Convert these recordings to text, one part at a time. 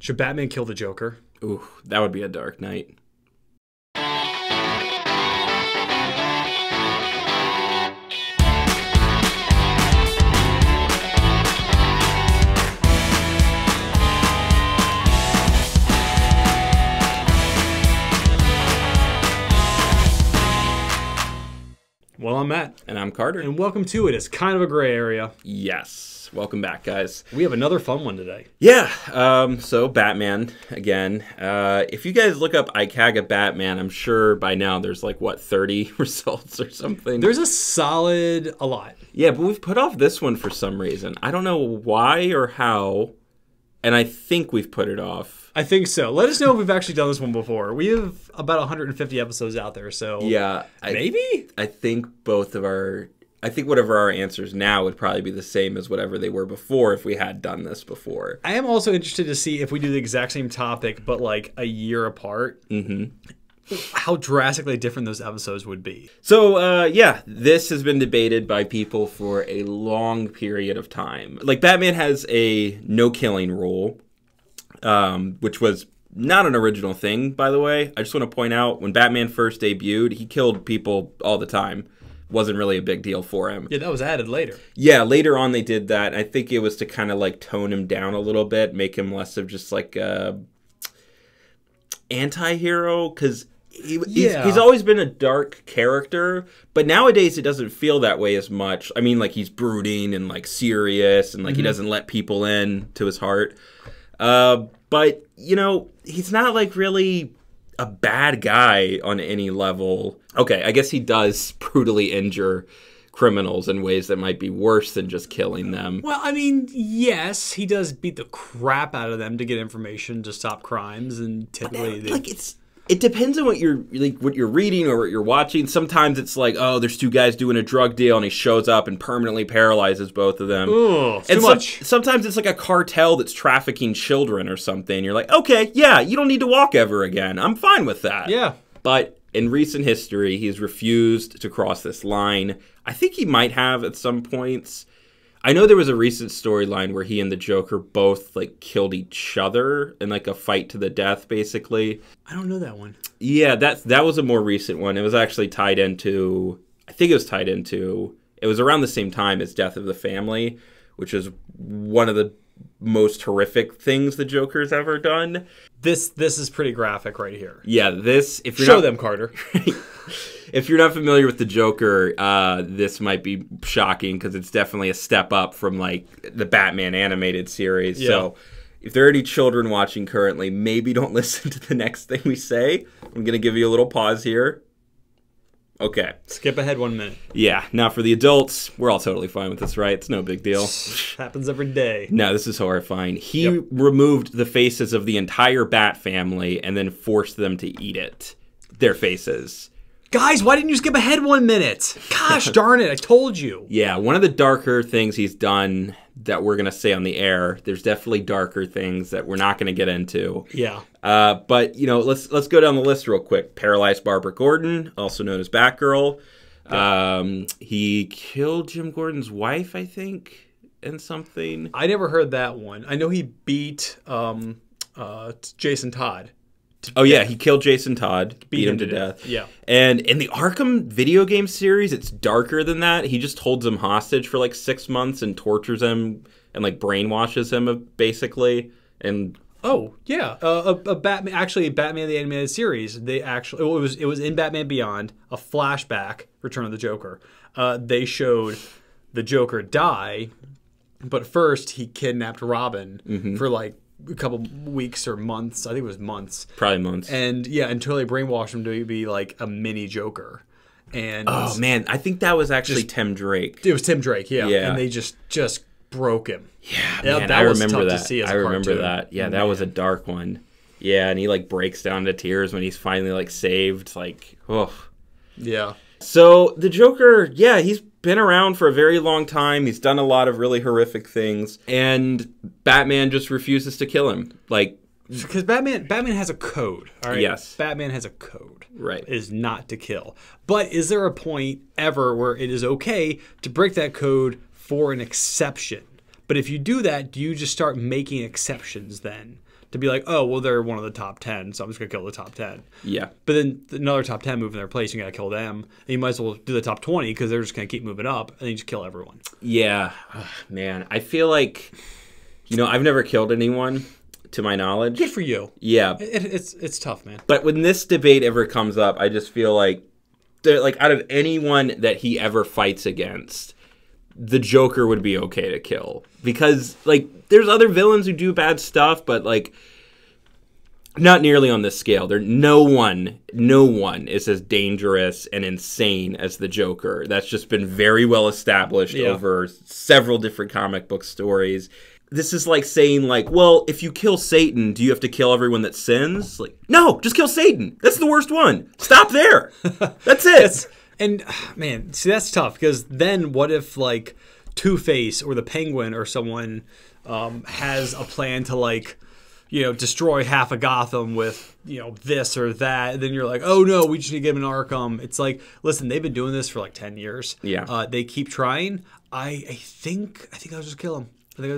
Should Batman kill the Joker? Ooh, that would be a dark night. Well, I'm Matt. And I'm Carter. And welcome to It. It's kind of a gray area. Yes. Welcome back, guys. We have another fun one today. Yeah. So Batman, again. If you guys look up IKAGA Batman, I'm sure by now there's like, what, 30 results or something? There's a lot. Yeah, but we've put off this one for some reason. I don't know why or how, and I think we've put it off. I think so. Let us know if we've actually done this one before. We have about 150 episodes out there, so yeah, maybe? I think whatever our answers now would probably be the same as whatever they were before if we had done this before. I am also interested to see if we do the exact same topic, but like a year apart, how drastically different those episodes would be. So, yeah, this has been debated by people for a long period of time. Like, Batman has a no-killing rule, which was not an original thing, by the way. I just want to point out, when Batman first debuted, he killed people all the time. Wasn't really a big deal for him. Yeah, that was added later. Yeah, later on they did that. I think it was to kind of like tone him down a little bit, make him less of just like a anti-hero, because he's always been a dark character, but nowadays it doesn't feel that way as much. I mean, like, he's brooding and like serious, and like he doesn't let people in to his heart. But, you know, he's not like really a bad guy on any level. Okay, I guess he does brutally injure criminals in ways that might be worse than just killing them. Well, I mean, yes, he does beat the crap out of them to get information to stop crimes, and typically it depends on what you're reading or what you're watching. Sometimes it's like, oh, there's two guys doing a drug deal, and he shows up and permanently paralyzes both of them. Ooh, too much. Sometimes it's like a cartel that's trafficking children or something. You're like, okay, yeah, you don't need to walk ever again. I'm fine with that. Yeah. But in recent history, he's refused to cross this line. I think he might have at some points. I know there was a recent storyline where he and the Joker both like killed each other in like a fight to the death, basically. I don't know that one. Yeah, that was a more recent one. It was actually tied into, it was around the same time as Death of the Family, which is one of the most horrific things the Joker's ever done. This is pretty graphic right here. Yeah, if you're Show them, Carter. If you're not familiar with the Joker, this might be shocking because it's definitely a step up from like the Batman animated series. Yeah. So if there are any children watching currently, maybe don't listen to the next thing we say. I'm going to give you a little pause here. Okay. Skip ahead 1 minute. Yeah. Now for the adults, we're all totally fine with this, right? It's no big deal. Happens every day. No, this is horrifying. He removed the faces of the entire Bat family and then forced them to eat it. Their faces. Guys, why didn't you skip ahead 1 minute? Gosh darn it, I told you. Yeah, one of the darker things he's done that we're going to say on the air, there's definitely darker things that we're not going to get into. Yeah. But, you know, let's go down the list real quick. Paralyzed Barbara Gordon, also known as Batgirl. Yeah. He killed Jim Gordon's wife, I think, in something. I never heard that one. I know he beat Jason Todd. Oh, yeah, he killed Jason Todd, beat him to death. Yeah. And in the Arkham video game series, it's darker than that. He just holds him hostage for like 6 months and tortures him and like brainwashes him, basically. And oh, yeah. Batman the animated series, it was in Batman Beyond, a flashback, Return of the Joker. They showed the Joker die, but first he kidnapped Robin for like a couple weeks or months. I think it was months. Probably months. And yeah, until they brainwashed him to be like a mini Joker. And oh man, I think that was actually Tim Drake. It was Tim Drake, yeah. And they just broke him. Yeah, man, I remember that. I remember that. Yeah, that was a dark one. Yeah, and he like breaks down to tears when he's finally like saved. Like, oh. Yeah. So the Joker, yeah, he's been around for a very long time. He's done a lot of really horrific things, and Batman just refuses to kill him. Like, because Batman has a code. All right. Yes. Batman has a code. Right. Is not to kill. But is there a point ever where it is okay to break that code for an exception? But if you do that, do you just start making exceptions then? To be like, oh, well, they're one of the top 10, so I'm just going to kill the top 10. Yeah. But then another top 10 move in their place, you got to kill them. And you might as well do the top 20 because they're just going to keep moving up, and then you just kill everyone. Yeah. Oh, man, I feel like, I've never killed anyone, to my knowledge. Good for you. Yeah. It's tough, man. But when this debate ever comes up, I just feel like, out of anyone that he ever fights against, the Joker would be okay to kill. Because, there's other villains who do bad stuff, but, not nearly on this scale. No one is as dangerous and insane as the Joker. That's just been very well established over several different comic book stories. This is like saying, well, if you kill Satan, do you have to kill everyone that sins? No, just kill Satan. That's the worst one. Stop there. That's it. And, man, see, that's tough, because then what if, Two-Face or the Penguin or someone has a plan to, destroy half of Gotham with, this or that, and then you're like, oh, no, we just need to get him in Arkham. It's like, listen, they've been doing this for, 10 years. Yeah. They keep trying. I think I'll just kill him. They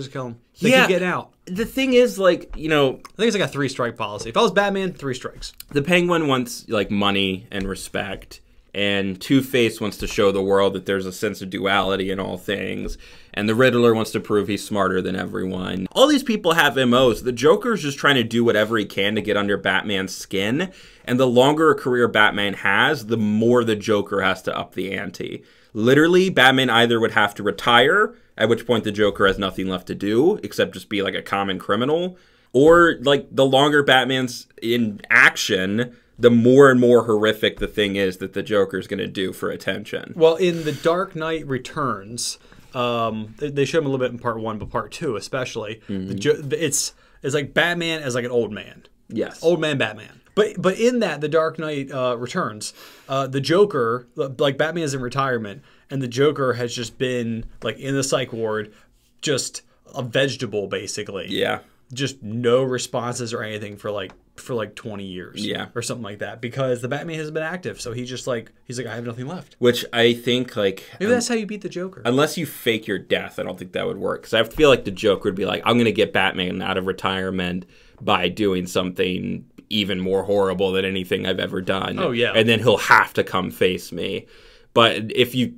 keep getting out. The thing is, I think it's a 3-strike policy. If I was Batman, 3 strikes. The Penguin wants, money and respect. And Two-Face wants to show the world that there's a sense of duality in all things. And the Riddler wants to prove he's smarter than everyone. All these people have MOs. The Joker's just trying to do whatever he can to get under Batman's skin. And the longer a career Batman has, the more the Joker has to up the ante. Literally, Batman either would have to retire, at which point the Joker has nothing left to do, except just be a common criminal. Or, the longer Batman's in action, the more and more horrific the thing is that the Joker's going to do for attention. Well, in The Dark Knight Returns, they show him a little bit in part 1, but part 2 especially, it's like Batman as an old man. Yes. Old man Batman. But in that, The Dark Knight Returns, the Joker, Batman is in retirement, and the Joker has just been, in the psych ward, just a vegetable, basically. Yeah. Just no responses or anything for 20 years. Yeah. Or something like that. Because the Batman hasn't been active. So he's just I have nothing left. Which I think maybe that's how you beat the Joker. Unless you fake your death, I don't think that would work. Because I feel like the Joker would be I'm going to get Batman out of retirement by doing something even more horrible than anything I've ever done. Oh, yeah. And then he'll have to come face me. But if you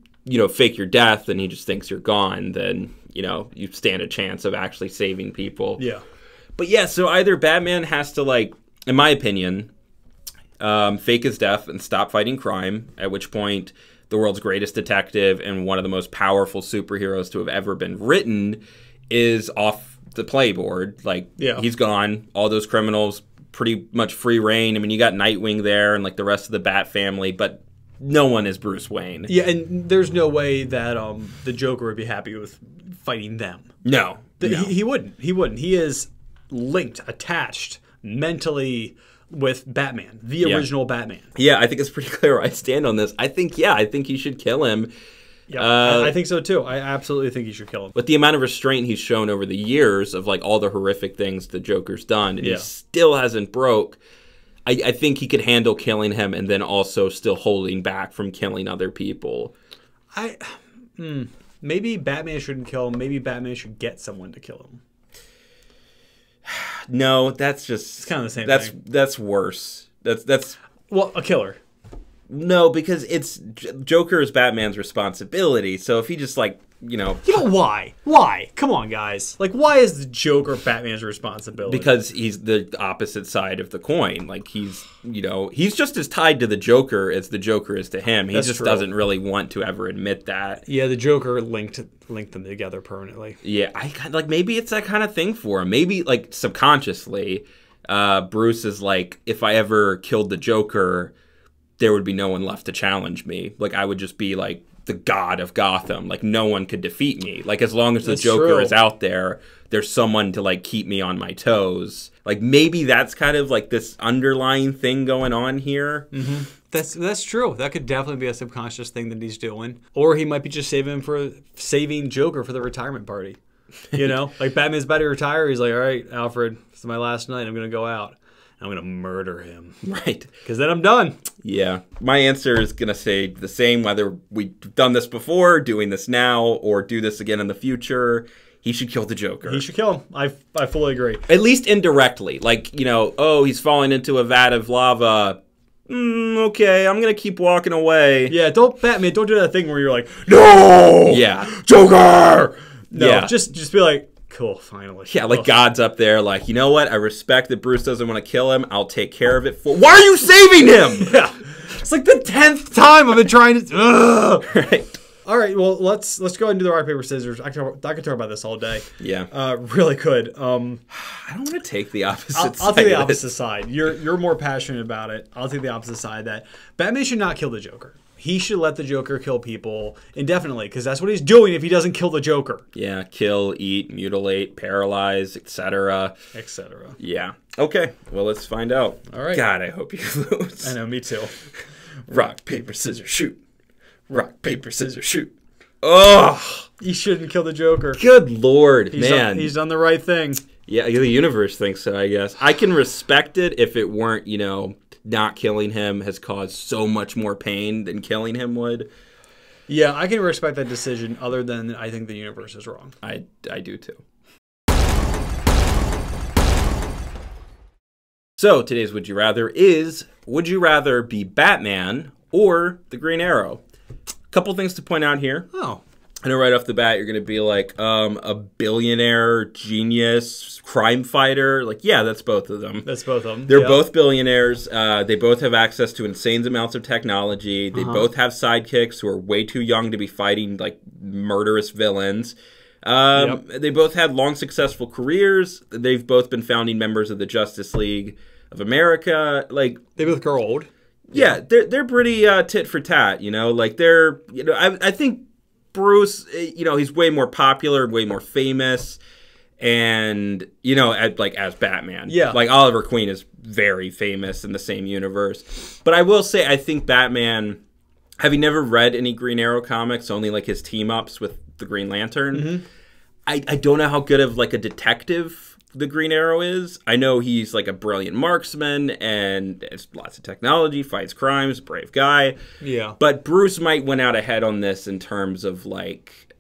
fake your death and he just thinks you're gone, then, you stand a chance of actually saving people. Yeah. But yeah, so either Batman has to, in my opinion, fake his death and stop fighting crime, at which point the world's greatest detective and one of the most powerful superheroes to have ever been written is off the playboard. He's gone. All those criminals, pretty much free reign. I mean, you got Nightwing there and, the rest of the Bat family, but no one is Bruce Wayne. Yeah, and there's no way that the Joker would be happy with fighting them. No. He wouldn't. He is linked, attached mentally with Batman, the original Batman. Yeah, I think it's pretty clear where I stand on this. I think you should kill him. Yeah, I think so too. I absolutely think you should kill him. With the amount of restraint he's shown over the years of all the horrific things the Joker's done, and he still hasn't broke, I think he could handle killing him and then also still holding back from killing other people. Maybe Batman shouldn't kill him. Maybe Batman should get someone to kill him. No, that's just... It's kind of the same thing. That's worse. That's Well, a killer. No, because it's Joker is Batman's responsibility. So if he just why? Why? Come on, guys. Why is the Joker Batman's responsibility? Because he's the opposite side of the coin. He's just as tied to the Joker as the Joker is to him. He doesn't really want to ever admit that. Yeah, the Joker linked them together permanently. Yeah, maybe it's that kind of thing for him. Maybe subconsciously, Bruce is if I ever killed the Joker, there would be no one left to challenge me. I would just be the god of Gotham. No one could defeat me. As long as the Joker is out there, there's someone to keep me on my toes. Maybe that's kind of this underlying thing going on here. Mm-hmm. That's true. That could definitely be a subconscious thing that he's doing. Or he might be just saving Joker for the retirement party. Batman's about to retire. He's all right, Alfred, this is my last night. I'm going to go out. I'm going to murder him. Right. Because then I'm done. Yeah. My answer is going to say the same, whether we've done this before, doing this now, or do this again in the future. he should kill the Joker. He should kill him. I fully agree. At least indirectly. Like, you know, oh, he's falling into a vat of lava. Okay, I'm going to keep walking away. Yeah, Batman, don't do that thing where you're like, no! Yeah. Joker! No, Yeah. just be like, cool, finally. Yeah, like God's up there like, you know what? I respect that Bruce doesn't want to kill him. I'll take care of it for... Why are you saving him? Yeah. It's like the 10th time I've been trying to... Ugh. Right. All right, well, let's go ahead and do the rock, paper, scissors. I could talk about this all day. Yeah. Really could. I don't want to take the opposite side. I'll take the opposite side. You're more passionate about it. I'll take the opposite side that Batman should not kill the Joker. He should let the Joker kill people indefinitely because that's what he's doing if he doesn't kill the Joker. Yeah, kill, eat, mutilate, paralyze, etc. Etc. Yeah. Okay, well, let's find out. All right. God, I hope you lose. I know, me too. Rock, paper, scissors, shoot. Rock, paper, scissors, shoot. Oh! You shouldn't kill the Joker. Good Lord, man. He's done the right thing. Yeah, the universe thinks so, I guess. I can respect it if it weren't, you know, not killing him has caused so much more pain than killing him would. Yeah, I can respect that decision other than I think the universe is wrong. I do too. So, today's Would You Rather is, would you rather be Batman or the Green Arrow? Couple things to point out here. Oh. I know right off the bat you're going to be like, a billionaire, genius, crime fighter. Like, yeah, that's both of them. That's both of them. They're both billionaires. They both have access to insane amounts of technology. They both have sidekicks who are way too young to be fighting, like, murderous villains. They both had long, successful careers. They've both been founding members of the Justice League of America. Like, they both grow old. Yeah, they're pretty tit for tat, you know? Like, they're, you know, I think Bruce, you know, he's way more popular, way more famous, and, you know, as Batman. Yeah. Like, Oliver Queen is very famous in the same universe. But I will say, I think Batman, having never read any Green Arrow comics, only, like, his team-ups with the Green Lantern, I don't know how good of, like, a detective the Green Arrow is. I know he's like a brilliant marksman and has lots of technology, fights crimes, brave guy. Yeah. But Bruce might win out ahead on this in terms of like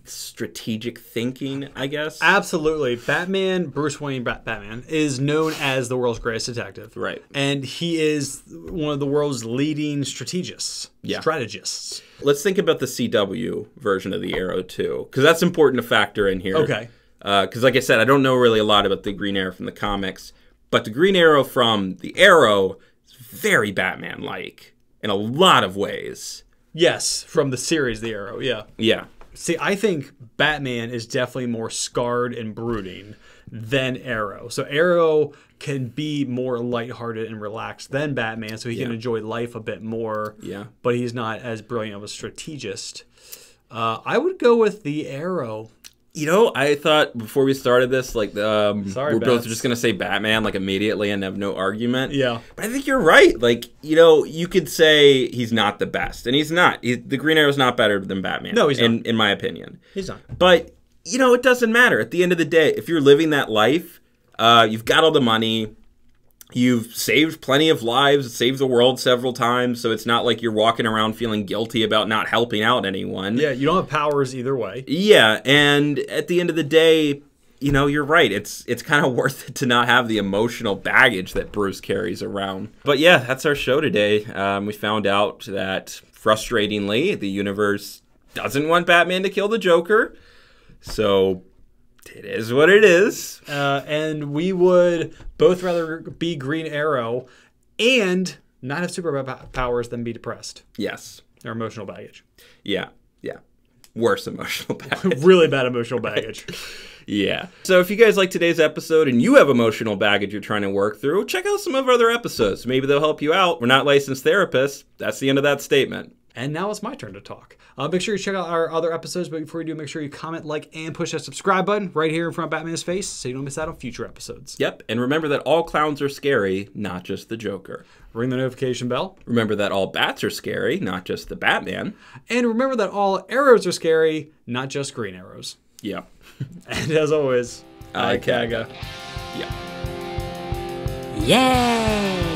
strategic thinking, I guess. Absolutely. Batman, Bruce Wayne Batman, is known as the world's greatest detective. Right. And he is one of the world's leading strategists. Yeah. Strategists. Let's think about the CW version of the Arrow too, because that's important to factor in here. Okay. Because like I said, I don't know really a lot about the Green Arrow from the comics, but the Green Arrow from the Arrow is very Batman-like in a lot of ways. Yes, from the series The Arrow, yeah. Yeah. See, I think Batman is definitely more scarred and brooding than Arrow. So Arrow can be more lighthearted and relaxed than Batman, so he can enjoy life a bit more. Yeah. But he's not as brilliant of a strategist. I would go with the Arrow. You know, I thought before we started this, like, we're both just going to say Batman, like, immediately and have no argument. Yeah. But I think you're right. Like, you know, you could say he's not the best. And he's not. The Green Arrow's not better than Batman. No, he's not. In my opinion. He's not. But, you know, it doesn't matter. At the end of the day, if you're living that life, you've got all the money, you've saved plenty of lives, saved the world several times, so it's not like you're walking around feeling guilty about not helping out anyone. Yeah, you don't have powers either way. Yeah, and at the end of the day, you know, you're right. It's kind of worth it to not have the emotional baggage that Bruce carries around. But yeah, that's our show today. We found out that, frustratingly, the universe doesn't want Batman to kill the Joker. So it is what it is. And we would both rather be Green Arrow and not have superpowers than be depressed. Yes. Or emotional baggage. Yeah. Yeah. Worse emotional baggage. Really bad emotional baggage. Yeah. So if you guys like today's episode and you have emotional baggage you're trying to work through, check out some of our other episodes. Maybe they'll help you out. We're not licensed therapists. That's the end of that statement. And now it's my turn to talk. Make sure you check out our other episodes, but before you do, make sure you comment, like, and push that subscribe button right here in front of Batman's face so you don't miss out on future episodes. Yep, and remember that all clowns are scary, not just the Joker. Ring the notification bell. Remember that all bats are scary, not just the Batman. And remember that all arrows are scary, not just green arrows. Yep. And as always, IKAGA. Yeah. Yay!